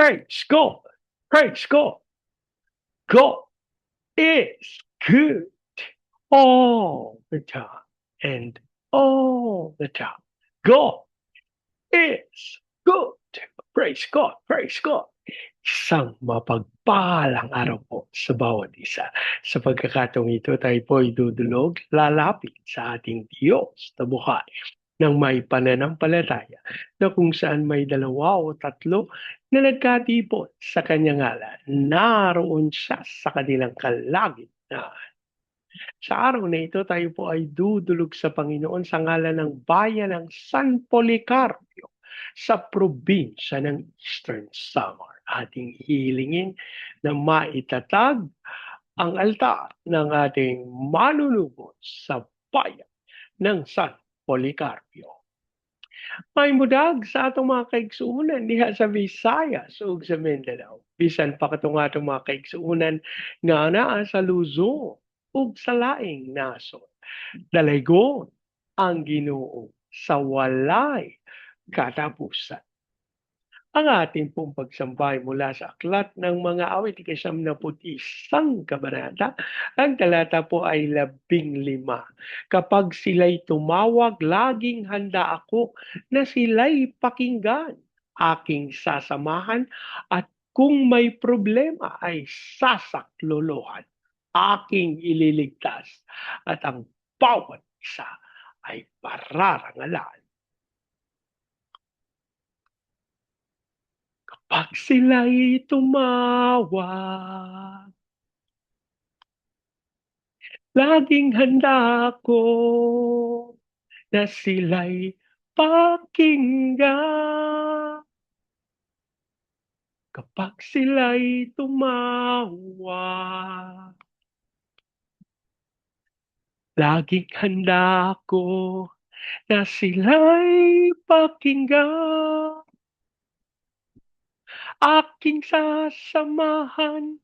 Praise God. Praise God. God is good all the time and all the time. God is good. Praise God. Praise God. Isang mapagpalang araw po sa bawat isa. Sa pagkakataong ito, tayo po ay dudulog, lalapit sa ating Diyos na buhay ng may pananampalataya na kung saan may dalawa o tatlo na nagkatipon sa kanyang ngalan, naroon siya sa kanilang kalagitnaan. Sa araw na ito, tayo po ay dudulog sa Panginoon sa ngalan ng bayan ng San Policarpio sa probinsya ng Eastern Samar. Ating hihilingin na maitatag ang altar ng ating manunubos sa bayan ng San Policarpio. May mudag sa atong mga kaigsuunan diha sa Visayas ug sa Mindanao. Bisan pa katong atong mga kaigsuunan nga naa sa Luzon ug sa laing nasod. Dalaygon ang Ginoo sa walay katapusan. Ang ating pong pagsambay mula sa aklat ng mga awit ika-71 kabanata, ang talata po ay 15. Kapag sila'y tumawag, laging handa ako na sila'y pakinggan, aking sasamahan, at kung may problema ay sasaklolohan, aking ililigtas, at ang bawat isa ay pararangalan. Pag sila'y tumawag, laging handa ako na sila'y pakinggan. Kapag sila'y tumawag, laging handa ako na sila'y pakinggan. Aking sasamahan,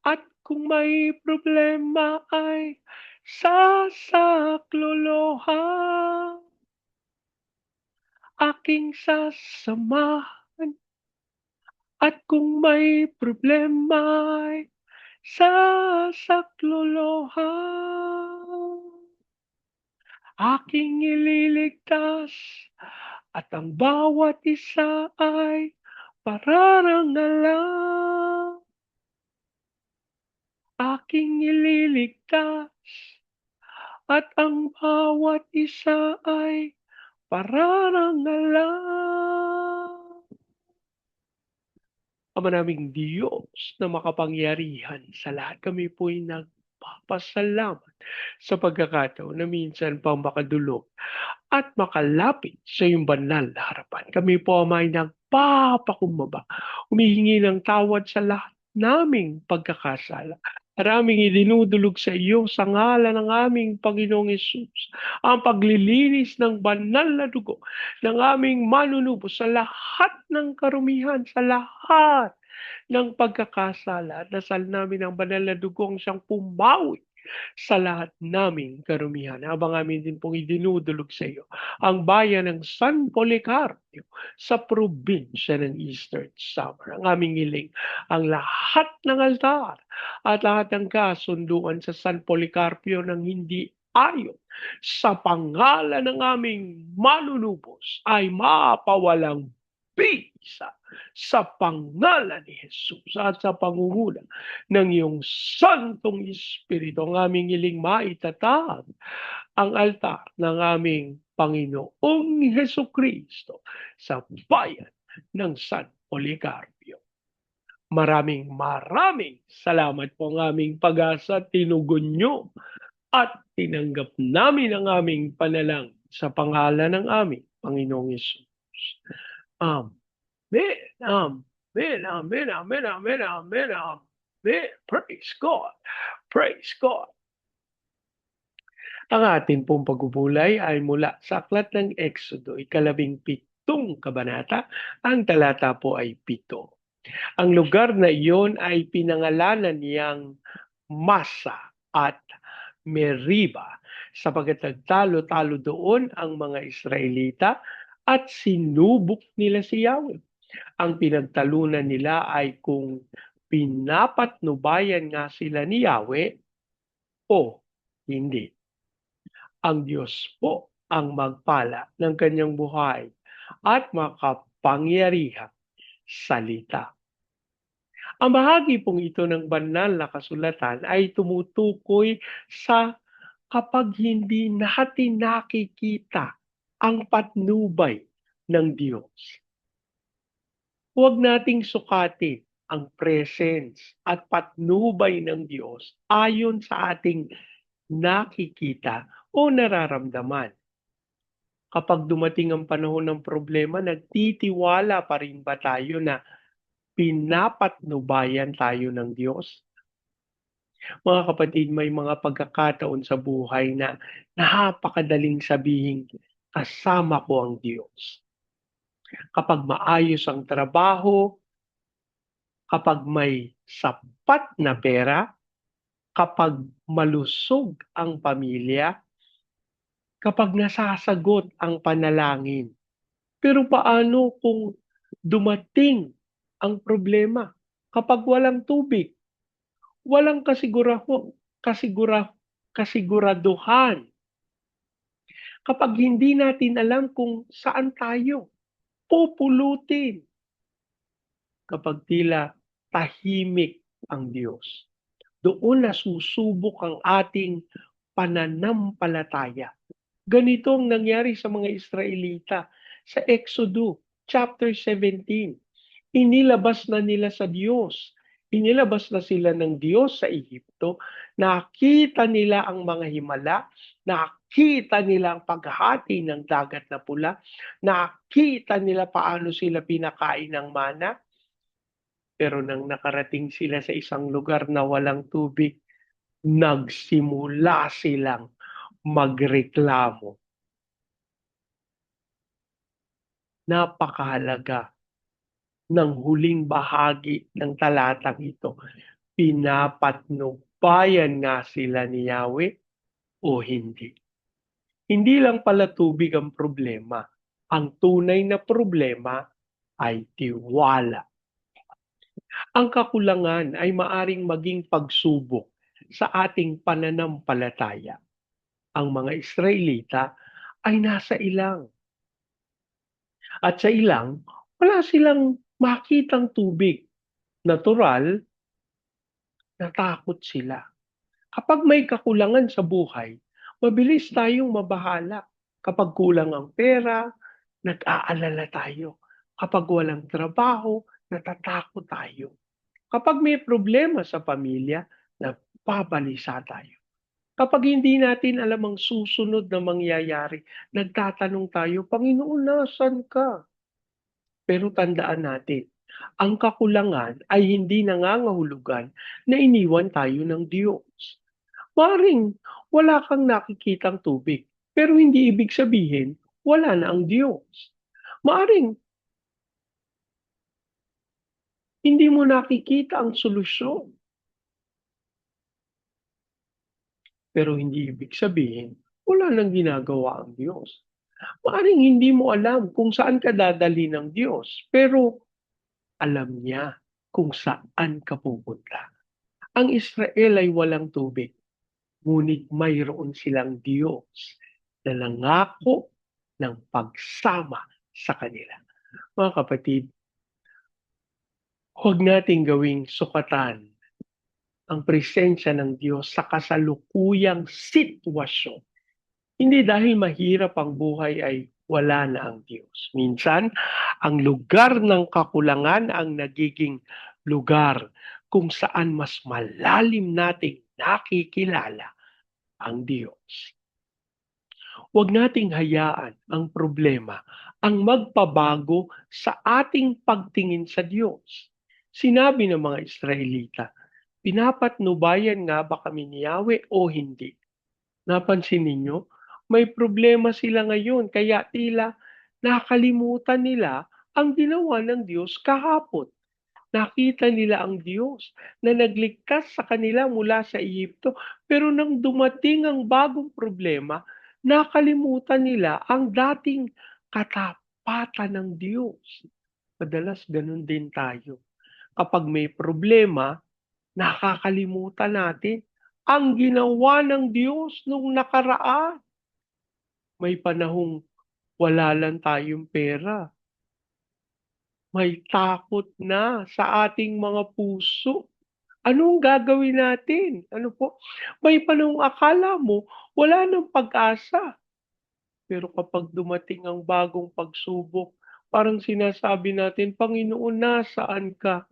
at kung may problema ay sasaklolohan. Aking sasamahan, at kung may problema ay sasaklolohan. Aking ililigtas, at ang bawat isa ay pararangalan. Aking ililigtas, at ang bawat isa ay pararangalan. Ama naming Diyos na makapangyarihan sa lahat, kami po'y nagpapasalamat sa pagkakataon na minsan pang makadulog at makalapit sa iyong banal na harapan. Kami po ay nagpapakumbaba, humihingi ng tawad sa lahat naming pagkakasala. Maraming idinudulog sa iyo sa ngalan ng aming Panginoong Hesus ang paglilinis ng banal na dugo ng aming manunubo sa lahat ng karumihan, sa lahat ng pagkakasala. At dasal namin ang banal na dugong siyang pumawi sa lahat naming karumihan. Habang amin din pong idinudulog sa iyo ang bayan ng San Policarpio sa probinsya ng Eastern Samar. Ang aming hiling, ang lahat ng altar at lahat ng kasunduan sa San Policarpio ng hindi ayon sa pangalan ng aming manunubos ay mapawalang bisa sa pangalan ni Jesus at sa pangunguna ng iyong Santong Espiritu. Ang aming hiling maitatag ang altar ng aming Panginoong Hesukristo sa bayan ng San Policarpio. Maraming salamat po ang aming pag-asa. Tinugon nyo at tinanggap namin ang aming panalangin sa pangalan ng aming Panginoong Hesus. Amen. Amen. Amen. Amen. Amen. Amen. Amen. Praise God. Praise God. Ang atin pong pagpupulay ay mula sa aklat ng Exodo, 17 kabanata. Ang talata po ay 7. Ang lugar na iyon ay pinangalanan niyang Masa at Meriba sapagkat nagtalo-talo doon ang mga Israelita at sinubok nila si Yahweh. Ang pinagtalunan nila ay kung pinapatnubayan nga sila ni Yahweh o hindi. Ang Diyos po ang magpala ng kanyang buhay at makapangyarihang salita. Ang bahagi pong ito ng banal na kasulatan ay tumutukoy sa kapag hindi natin nakikita ang patnubay ng Diyos. Huwag nating sukatin ang presence at patnubay ng Diyos ayon sa ating nakikita o nararamdaman. Kapag dumating ang panahon ng problema, nagtitiwala pa rin ba tayo na pinapatnubayan tayo ng Diyos? Mga kapatid, may mga pagkakataon sa buhay na napakadaling sabihin, kasama ko ang Diyos. Kapag maayos ang trabaho, kapag may sapat na pera, kapag malusog ang pamilya, kapag nasasagot ang panalangin. Pero paano kung dumating ang problema? Kapag walang tubig, walang kasiguraduhan. Kapag hindi natin alam kung saan tayo pupulutin. Kapag tila tahimik ang Diyos. Doon nasusubok ang ating pananampalataya. Ganito ang nangyari sa mga Israelita sa Exodus chapter 17. Inilabas na nila sa Diyos. Inilabas na sila ng Diyos sa Ehipto. Nakita nila ang mga himala. Nakita nila ang paghati ng dagat na pula. Nakita nila paano sila pinakain ng mana. Pero nang nakarating sila sa isang lugar na walang tubig, nagsimula silang magreklamo. Napakahalaga ng huling bahagi ng talatang ito. Pinapatnubayan nga sila ni Yahweh o hindi. Hindi lang pala tubig ang problema. Ang tunay na problema ay tiwala. Ang kakulangan ay maaring maging pagsubok sa ating pananampalataya. Ang mga Israelita ay nasa ilang. At sa ilang, wala silang makitang tubig. Natural, natakot sila. Kapag may kakulangan sa buhay, mabilis tayong mabahala. Kapag kulang ang pera, nag-aalala tayo. Kapag walang trabaho, natatakot tayo. Kapag may problema sa pamilya, napabalisa tayo. Kapag hindi natin alam ang susunod na mangyayari, nagtatanong tayo, Panginoon, nasan ka? Pero tandaan natin, ang kakulangan ay hindi nangangahulugan na iniwan tayo ng Diyos. Maring wala kang nakikitang tubig, pero hindi ibig sabihin wala na ang Diyos. Maaring hindi mo nakikita ang solusyon, pero hindi ibig sabihin wala nang ginagawa ang Diyos. Maaring hindi mo alam kung saan ka dadali ng Diyos, pero alam niya kung saan ka pupunta. Ang Israel ay walang tubig, ngunit mayroon silang Diyos na nangako ng pagsama sa kanila. Mga kapatid, huwag nating gawing sukatan ang presensya ng Diyos sa kasalukuyang sitwasyon. Hindi dahil mahirap ang buhay ay wala na ang Diyos. Minsan, ang lugar ng kakulangan ang nagiging lugar kung saan mas malalim nating nakikilala ang Diyos. Huwag nating hayaan ang problema ang magpabago sa ating pagtingin sa Diyos. Sinabi ng mga Israelita, pinapatnubayan nga ba kami ni Yahweh o hindi? Napansin ninyo, may problema sila ngayon kaya tila nakalimutan nila ang ginawa ng Diyos kahapon. Nakita nila ang Diyos na nagligtas sa kanila mula sa Ehipto, pero nang dumating ang bagong problema, nakalimutan nila ang dating katapatan ng Diyos. Madalas gano'n din tayo. Kapag may problema, nakakalimutan natin ang ginawa ng Diyos nung nakaraan. May panahong wala lang tayong pera, may takot na sa ating mga puso. Anong gagawin natin? Ano po? May panahong akala mo wala ng pag-asa, pero kapag dumating ang bagong pagsubok, parang sinasabi natin, "Panginoon, nasaan ka?"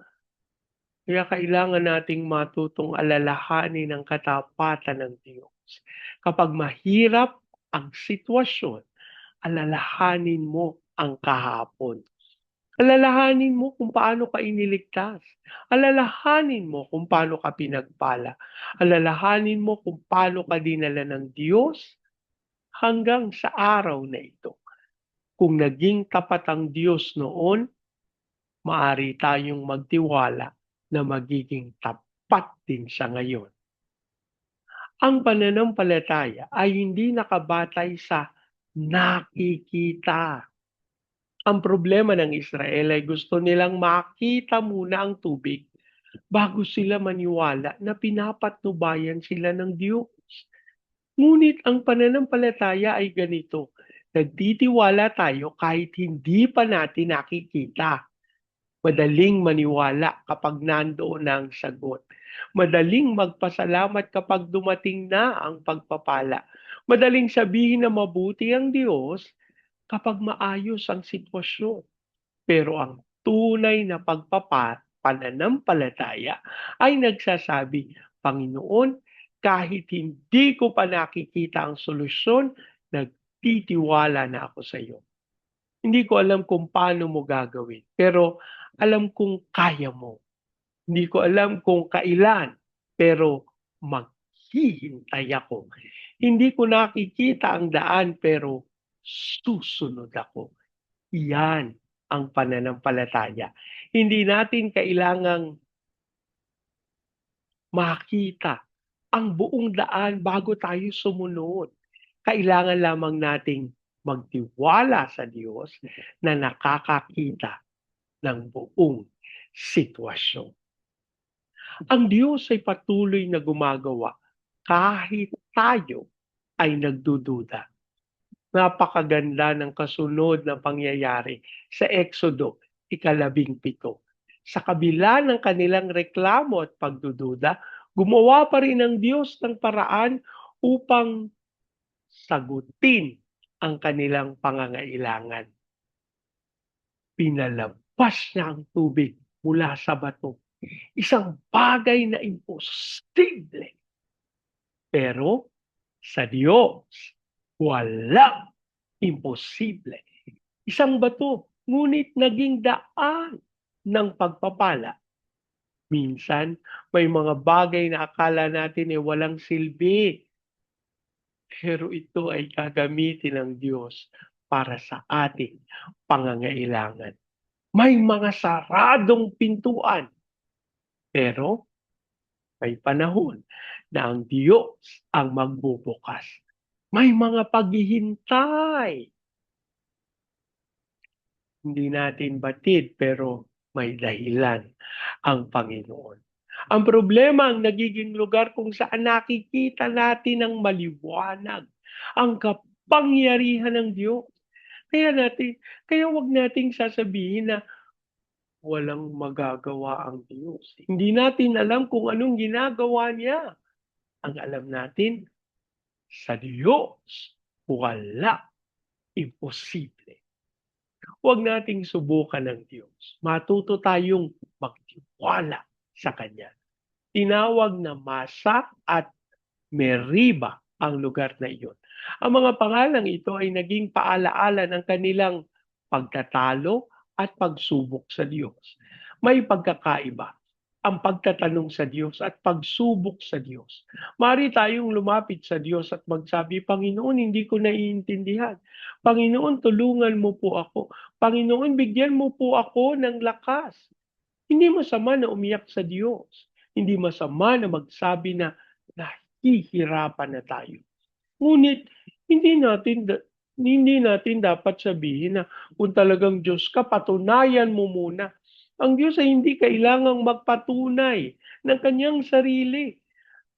Kaya kailangan nating matutong alalahanin ang katapatan ng Diyos. Kapag mahirap ang sitwasyon, alalahanin mo ang kahapon. Alalahanin mo kung paano ka iniligtas. Alalahanin mo kung paano ka pinagpala. Alalahanin mo kung paano ka dinala ng Diyos hanggang sa araw na ito. Kung naging tapat ang Diyos noon, maaari tayong magtiwala na magiging tapat din siya ngayon. Ang pananampalataya ay hindi nakabatay sa nakikita. Ang problema ng Israel ay gusto nilang makita muna ang tubig bago sila maniwala na pinapatnubayan sila ng Diyos. Ngunit ang pananampalataya ay ganito, nagtitiwala tayo kahit hindi pa natin nakikita. Madaling maniwala kapag nandoon na ang sagot. Madaling magpasalamat kapag dumating na ang pagpapala. Madaling sabihin na mabuti ang Diyos kapag maayos ang sitwasyon. Pero ang tunay na pananampalataya ay nagsasabi, Panginoon, kahit hindi ko pa nakikita ang solusyon, nagtitiwala na ako sa iyo. Hindi ko alam kung paano mo gagawin, pero alam kong kaya mo. Hindi ko alam kung kailan, pero maghihintay ako. Hindi ko nakikita ang daan, pero susunod ako. Iyan ang pananampalataya. Hindi natin kailangang makita ang buong daan bago tayo sumunod. Kailangan lamang nating magtiwala sa Diyos na nakakakita ng buong sitwasyon. Ang Diyos ay patuloy na gumagawa kahit tayo ay nagdududa. Napakaganda ng kasunod na pangyayari sa Exodo 17. Sa kabila ng kanilang reklamo at pagdududa, gumawa pa rin ang Diyos ng paraan upang sagutin ang kanilang pangangailangan. Pinalabas niya ang tubig mula sa bato. Isang bagay na imposible. Pero sa Diyos, walang imposible. Isang bato, ngunit naging daan ng pagpapala. Minsan, may mga bagay na akala natin ay walang silbi. Pero ito ay gagamitin ng Diyos para sa ating pangangailangan. May mga saradong pintuan, pero may panahon na ang Diyos ang magbubukas. May mga paghihintay. Hindi natin batid pero may dahilan ang Panginoon. Ang problema ang nagiging lugar kung saan nakikita natin ang maliwanag, ang kapangyarihan ng Diyos. Kaya wag nating sasabihin na walang magagawa ang Diyos. Hindi natin alam kung anong ginagawa niya. Ang alam natin, sa Diyos, wala imposible. Huwag nating subukan ng Diyos. Matuto tayong magtiwala sa Kanya. Tinawag na Masa at Meriba ang lugar na iyon. Ang mga pangalang ito ay naging paalaala ng kanilang pagtatalo at pagsubok sa Diyos. May pagkakaiba ang pagtatanong sa Diyos at pagsubok sa Diyos. Mari tayong lumapit sa Diyos at magsabi, Panginoon, hindi ko naiintindihan. Panginoon, tulungan mo po ako. Panginoon, bigyan mo po ako ng lakas. Hindi masama na umiyak sa Diyos. Hindi masama na magsabi na nahihirapan na tayo. Ngunit, hindi natin Hindi natin dapat sabihin na kung talagang Diyos ka, patunayan mo muna. Ang Diyos ay hindi kailangang magpatunay ng kanyang sarili.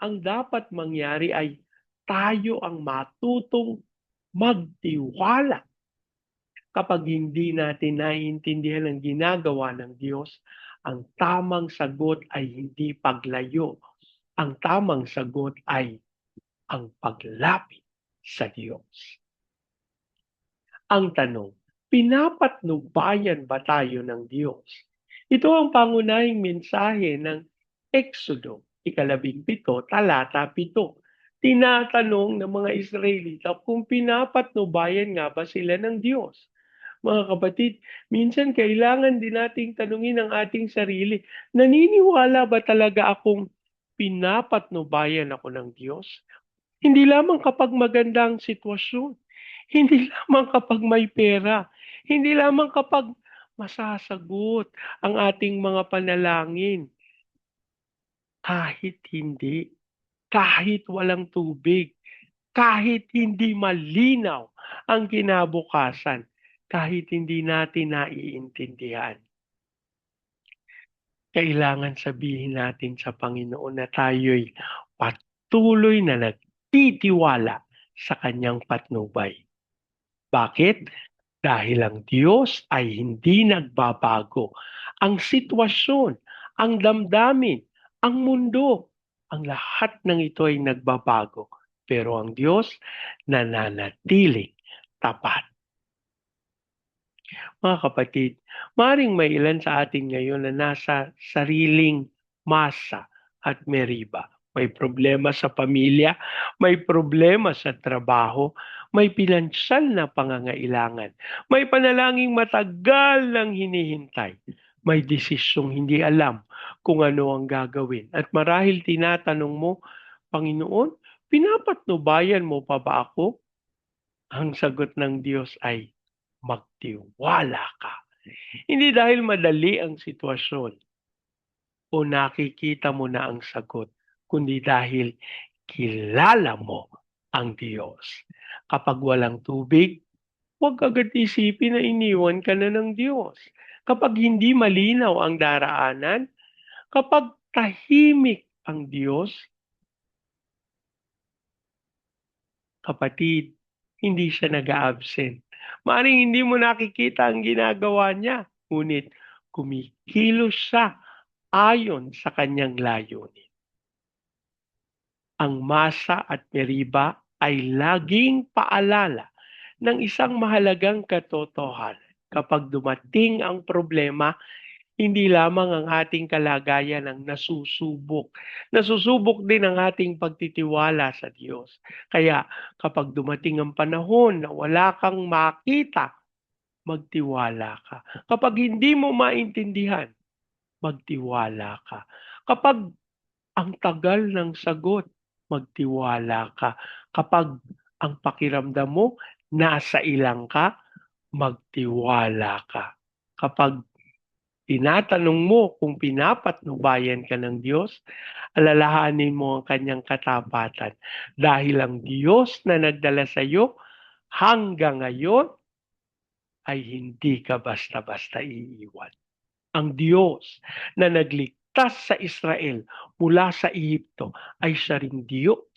Ang dapat mangyari ay tayo ang matutong magtiwala. Kapag hindi natin naiintindihan ang ginagawa ng Diyos, ang tamang sagot ay hindi paglayo. Ang tamang sagot ay ang paglapit sa Diyos. Ang tanong, pinapatnubayan ba tayo ng Diyos? Ito ang pangunahing mensahe ng Exodo, 17, talata 7. Tinatanong ng mga Israelita kung pinapatnubayan nga ba sila ng Diyos. Mga kapatid, minsan kailangan din nating tanungin ang ating sarili, naniniwala ba talaga akong pinapatnubayan ako ng Diyos? Hindi lamang kapag maganda ang sitwasyon, hindi lamang kapag may pera, hindi lamang kapag masasagot ang ating mga panalangin. Kahit hindi, kahit walang tubig, kahit hindi malinaw ang kinabukasan, kahit hindi natin naiintindihan. Kailangan sabihin natin sa Panginoon na tayo'y patuloy na nagtitiwala sa kanyang patnubay. Bakit? Dahil ang Diyos ay hindi nagbabago. Ang sitwasyon, ang damdamin, ang mundo, ang lahat ng ito ay nagbabago. Pero ang Diyos nananatiling tapat. Mga kapatid, maring may ilan sa atin ngayon na nasa sariling masa at meriba. May problema sa pamilya, may problema sa trabaho, may pinansyal na pangangailangan, may panalangin matagal nang hinihintay, may desisyong hindi alam kung ano ang gagawin. At marahil tinatanong mo, Panginoon, pinapatnubayan mo pa ba ako? Ang sagot ng Diyos ay magtiwala ka. Hindi dahil madali ang sitwasyon o nakikita mo na ang sagot, kundi dahil kilala mo ang Diyos. Kapag walang tubig, huwag agad isipin na iniwan ka na ng Diyos. Kapag hindi malinaw ang daraanan, kapag tahimik ang Diyos, kapatid, hindi siya nag-absent. Maring hindi mo nakikita ang ginagawa niya, ngunit kumikilos siya ayon sa kanyang layunin. Ang masa at meriba ay laging paalala ng isang mahalagang katotohanan. Kapag dumating ang problema, hindi lamang ang ating kalagayan ang nasusubok. Nasusubok din ang ating pagtitiwala sa Diyos. Kaya kapag dumating ang panahon na wala kang makita, magtiwala ka. Kapag hindi mo maintindihan, magtiwala ka. Kapag ang tagal ng sagot, magtiwala ka. Kapag ang pakiramdam mo, nasa ilang ka, magtiwala ka. Kapag tinatanong mo kung pinapatnubayan ka ng Diyos, alalahanin mo ang kanyang katapatan. Dahil ang Diyos na nagdala sa iyo hanggang ngayon ay hindi ka basta-basta iiwan. Ang Diyos na nagligtas sa Israel mula sa Ehipto ay siya ring Diyos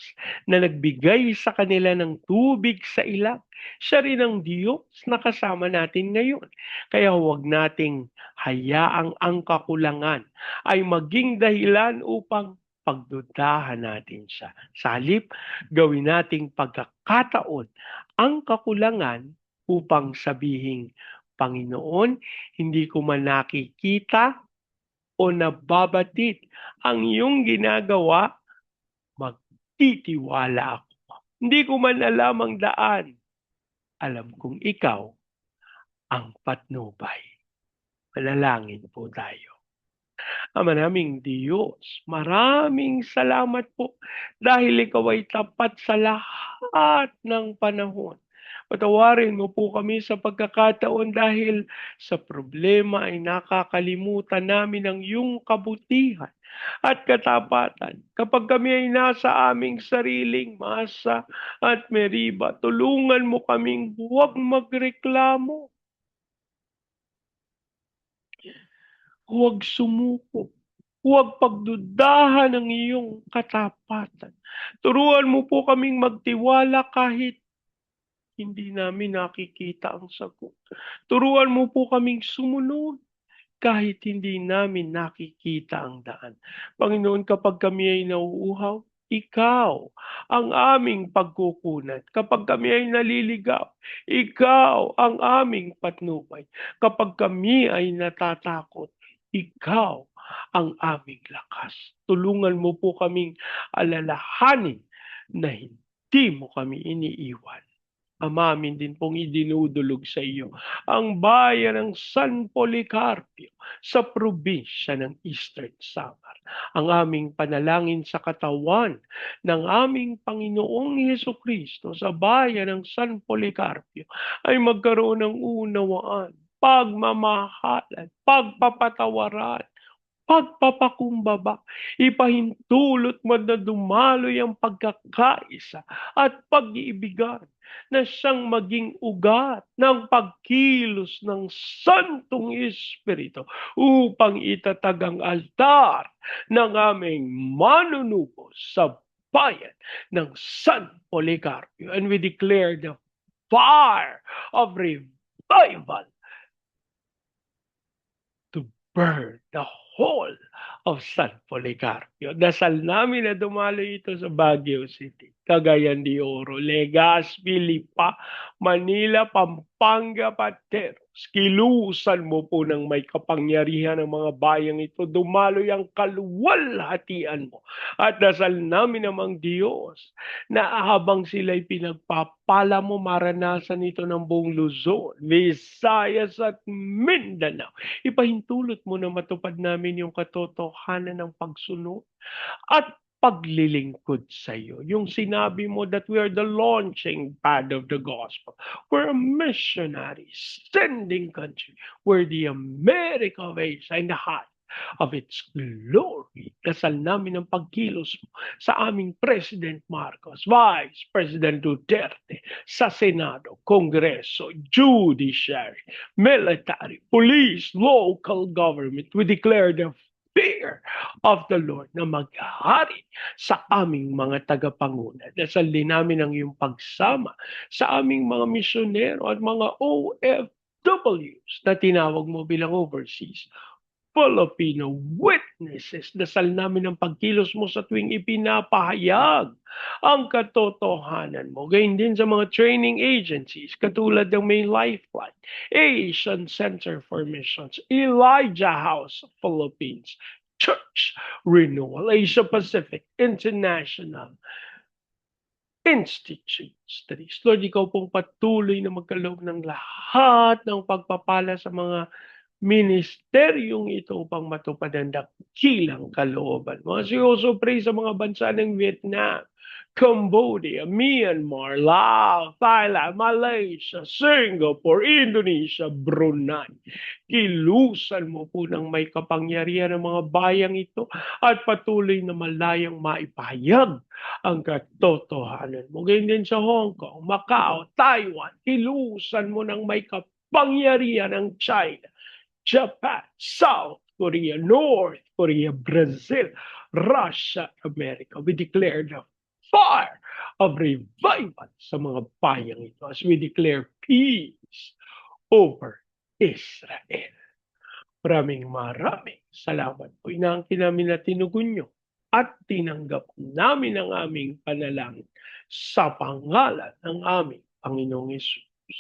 na nagbigay sa kanila ng tubig sa ilang. Siya rin ang Diyos na kasama natin ngayon. Kaya huwag nating hayaang ang kakulangan ay maging dahilan upang pagdudahan natin siya. Sa halip, gawin nating pagkakataon ang kakulangan upang sabihin, Panginoon, hindi ko man nakikita o nababatid ang iyong ginagawa, magtitiwala ako. Hindi ko man alam ang daan. Alam kong ikaw ang patnubay. Manalangin po tayo. Ama naming Diyos, maraming salamat po dahil ikaw ay tapat sa lahat ng panahon. Patawarin mo po kami sa pagkakataon dahil sa problema ay nakakalimutan namin ang iyong kabutihan. at katapatan. Kapag kami ay nasa aming sariling masa at meriba, tulungan mo kaming huwag magreklamo, huwag sumuko, huwag pagdudahan ng iyong katapatan. Turuan mo po kaming magtiwala kahit hindi namin nakikita ang sagot. Turuan mo po kaming sumunod kahit hindi namin nakikita ang daan. Panginoon, kapag kami ay nauuhaw, ikaw ang aming pagkukunan. Kapag kami ay naliligaw, ikaw ang aming patnubay. Kapag kami ay natatakot, ikaw ang aming lakas. Tulungan mo po kaming alalahanin na hindi mo kami iniiwan. Ama, amin din pong idinudulog sa iyo ang bayan ng San Policarpio sa probinsya ng Eastern Samar. Ang aming panalangin sa katawan ng aming Panginoong Heso Kristo sa bayan ng San Policarpio ay magkaroon ng unawaan, pagmamahalan, pagpapatawaran, pagpapakumbaba, ipahintulot mo na dumaloy ang pagkakaisa at pag-iibigan na siyang maging ugat ng pagkilos ng Santong Espiritu upang itatag ang altar ng aming manunubo sa bayan ng San Policarpio. And we declare the fire of revival to burn the whole of San Policarpio. Dasal namin na dumalo ito sa Baguio City, Cagayan de Oro, Legazpi, Lipa, Manila, Pampanga, Pateros. Kilusan mo po ng may kapangyarihan ng mga bayang ito. Dumaloy ang kaluwalhatian mo. At dasal namin namang Diyos na habang sila'y pinagpapala mo, maranasan ito ng buong Luzon, Visayas at Mindanao. Ipahintulot mo na matupad namin yung katotohanan ng pagsunod at paglilingkod sa iyo. Yung sinabi mo that we are the launching pad of the gospel. We're a missionary sending country. We're the America of Asia in the height of its glory. Dasal namin ang pagkilos mo sa aming President Marcos, Vice President Duterte, sa Senado, Kongreso, Judiciary, military, police, local government. We declare the fear of the Lord na maghari sa aming mga tagapanguna. Dasal din namin ang iyong pagsama sa aming mga misyonero at mga OFWs na tinawag mo bilang overseas Filipino witnesses. Dasal namin ang pagkilos mo sa tuwing ipinapahayag ang katotohanan mo. Gayun din sa mga training agencies katulad ng May Lifeline, Asian Center for Missions, Elijah House of Philippines, Church Renewal, Asia Pacific International Institute Studies. Lord, ikaw pong patuloy na magkaloob ng lahat ng pagpapala sa mga ministeryong ito upang matupad ang dakilang kalooban mo. As we also pray sa mga bansa ng Vietnam, Cambodia, Myanmar, Laos, Thailand, Malaysia, Singapore, Indonesia, Brunei. Kilusan mo po ng may kapangyarihan ng mga bayang ito at patuloy na malayang maipahayag ang katotohanan mo. Ganyan din sa Hong Kong, Macau, Taiwan. Kilusan mo ng may kapangyarihan ng China, Japan, South Korea, North Korea, Brazil, Russia, America. We declare the fire of revival sa mga bayang ito as we declare peace over Israel. Maraming salamat po. Inaangkin namin na tinugon nyo at tinanggap namin ang aming panalangin sa pangalan ng aming Panginoong Yesus.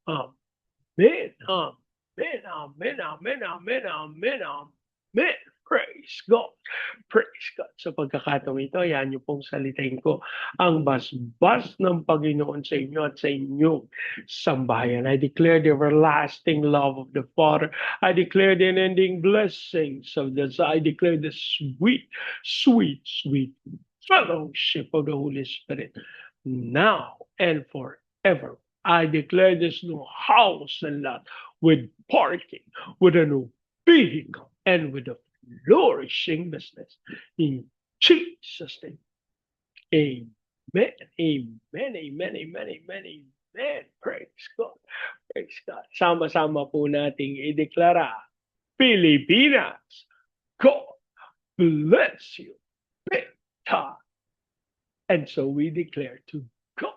Amen. Amen, amen, amen, amen, amen, amen. Praise God. Praise God. Sa pagkakataong ito, ayan niyo pong salitain ko ang basbas ng Panginoon sa inyo at sa inyong sambahayan. I declare the everlasting love of the Father. I declare the unending blessings of the Son. I declare the sweet, sweet, sweet fellowship of the Holy Spirit now and forever. I declare this new house and lot with parking, with a new vehicle, and with a flourishing business. In Jesus' name. Amen. Amen. Amen. Amen. Amen. Amen. Praise God. Praise God. Sama-sama po nating ideklara, Pilipinas, God bless you big time. And so we declare to God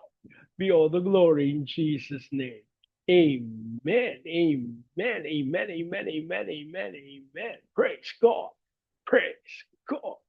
be all the glory in Jesus' name. Amen. Amen. Amen. Amen. Amen. Amen. Amen. Praise God. Praise God.